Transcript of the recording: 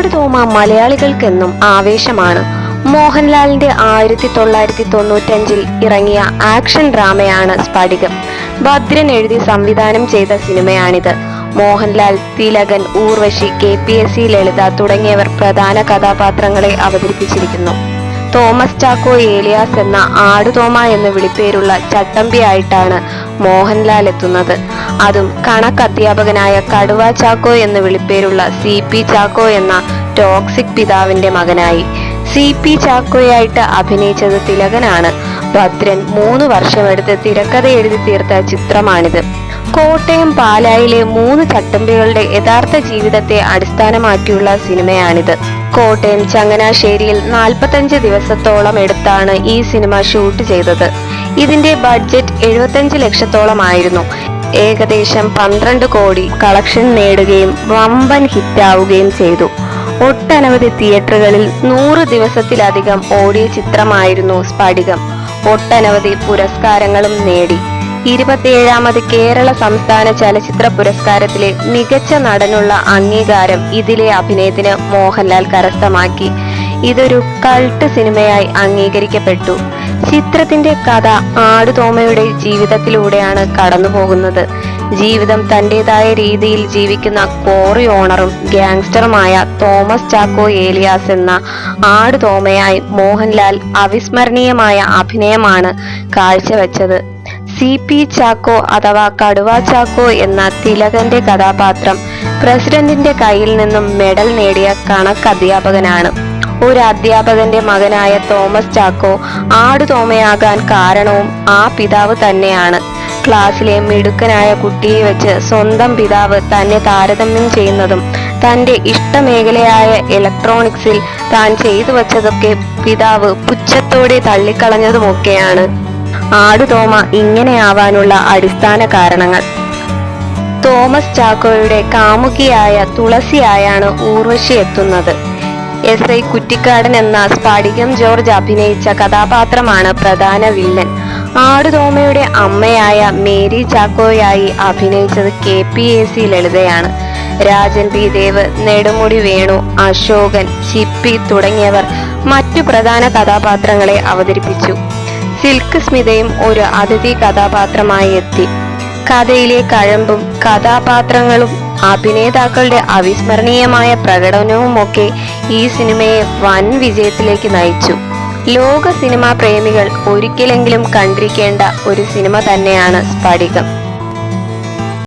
ആടുതോമ മലയാളികൾക്കെന്നും ആവേശമാണ്. മോഹൻലാലിന്റെ 1995 ഇറങ്ങിയ ആക്ഷൻ ഡ്രാമയാണ് സ്ഫടികം. ഭദ്രൻ എഴുതി സംവിധാനം ചെയ്ത സിനിമയാണിത്. മോഹൻലാൽ, തിലകൻ, ഊർവശി, KPSC ലളിത തുടങ്ങിയവർ പ്രധാന കഥാപാത്രങ്ങളെ അവതരിപ്പിച്ചിരിക്കുന്നു. തോമസ് ചാക്കോ ഏലിയാസ് എന്ന ആടുതോമ എന്ന് വിളിപ്പേരുള്ള ചട്ടമ്പിയായിട്ടാണ് മോഹൻലാൽ എത്തുന്നത്. അതും കണക്കധ്യാപകനായ കടുവ ചാക്കോ എന്ന് വിളിപ്പേരുള്ള CP ചാക്കോ എന്ന ടോക്സിക് പിതാവിന്റെ മകനായി. CP ചാക്കോയായിട്ട് അഭിനയിച്ചത് തിലകനാണ്. ഭദ്രൻ 3 വർഷമെടുത്ത് തിരക്കഥ എഴുതി തീർത്ത ചിത്രമാണിത്. കോട്ടയം പാലായിലെ 3 ചട്ടമ്പികളുടെ യഥാർത്ഥ ജീവിതത്തെ അടിസ്ഥാനമാക്കിയുള്ള സിനിമയാണിത്. കോട്ടയം ചങ്ങനാശ്ശേരിയിൽ 45 ദിവസത്തോളം എടുത്താണ് ഈ സിനിമ ഷൂട്ട് ചെയ്തത്. ഇതിന്റെ ബഡ്ജറ്റ് 75 ലക്ഷത്തോളമായിരുന്നു. ഏകദേശം 12 കോടി കളക്ഷൻ നേടുകയും വമ്പൻ ഹിറ്റാവുകയും ചെയ്തു. ഒട്ടനവധി തിയേറ്ററുകളിൽ 100 ദിവസത്തിലധികം ഓടിയ ചിത്രമായിരുന്നു സ്ഫടികം. ഒട്ടനവധി പുരസ്കാരങ്ങളും നേടി. 27ാമത് കേരള സംസ്ഥാന ചലച്ചിത്ര പുരസ്കാരത്തിലെ മികച്ച നടനുള്ള അംഗീകാരം ഇതിലെ അഭിനയത്തിന് മോഹൻലാൽ കരസ്ഥമാക്കി. ഇതൊരു കൾട്ട് സിനിമയായി അംഗീകരിക്കപ്പെട്ടു. ചിത്രത്തിന്റെ കഥ ആടുതോമയുടെ ജീവിതത്തിലൂടെയാണ് കടന്നുപോകുന്നത്. ജീവിതം തന്റേതായ രീതിയിൽ ജീവിക്കുന്ന ക്വാറി ഓണറും ഗ്യാങ്സ്റ്ററുമായ തോമസ് ചാക്കോ ഏലിയാസ് എന്ന ആടുതോമയായി മോഹൻലാൽ അവിസ്മരണീയമായ അഭിനയമാണ് കാഴ്ചവെച്ചത്. CP ചാക്കോ അഥവാ കടുവ ചാക്കോ എന്ന തിലകന്റെ കഥാപാത്രം പ്രസിഡന്റിന്റെ കയ്യിൽ നിന്നും മെഡൽ നേടിയ കണക്കധ്യാപകനാണ്. ഒരു അധ്യാപകന്റെ മകനായ തോമസ് ചാക്കോ ആടുതോമയാകാൻ കാരണവും ആ പിതാവ് തന്നെയാണ്. ക്ലാസ്സിലെ മിടുക്കനായ കുട്ടിയെ വെച്ച് സ്വന്തം പിതാവ് തന്നെ താരതമ്യം ചെയ്യുന്നതും തന്റെ ഇഷ്ടമേഖലയായ ഇലക്ട്രോണിക്സിൽ താൻ ചെയ്തു വച്ചതൊക്കെ പിതാവ് പുച്ഛത്തോടെ തള്ളിക്കളഞ്ഞതുമൊക്കെയാണ് ആടുതോമ ഇങ്ങനെയാവാനുള്ള അടിസ്ഥാന കാരണങ്ങൾ. തോമസ് ചാക്കോയുടെ കാമുകിയായ തുളസിയായാണ് ഊർവശി എത്തുന്നത്. SI കുറ്റിക്കാടൻ എന്ന സ്ഫടികം ജോർജ് അഭിനയിച്ച കഥാപാത്രമാണ് പ്രധാന വില്ലൻ. ആടുതോമയുടെ അമ്മയായ മേരി ചാക്കോയായി അഭിനയിച്ചത് KPSC ലളിതയാണ്. രാജൻ P ദേവ്, നെടുമുടി വേണു, അശോകൻ, ചിപ്പി തുടങ്ങിയവർ മറ്റു പ്രധാന കഥാപാത്രങ്ങളെ അവതരിപ്പിച്ചു. സിൽക്ക് സ്മിതയും ഒരു അതിഥി കഥാപാത്രമായി എത്തി. കഥയിലെ കഴമ്പും കഥാപാത്രങ്ങളും അഭിനേതാക്കളുടെ അവിസ്മരണീയമായ പ്രകടനവുമൊക്കെ ഈ സിനിമയെ വൻ വിജയത്തിലേക്ക് നയിച്ചു. ലോക സിനിമാ പ്രേമികൾ ഒരിക്കലെങ്കിലും കണ്ടിരിക്കേണ്ട ഒരു സിനിമ തന്നെയാണ് സ്ഫടികം.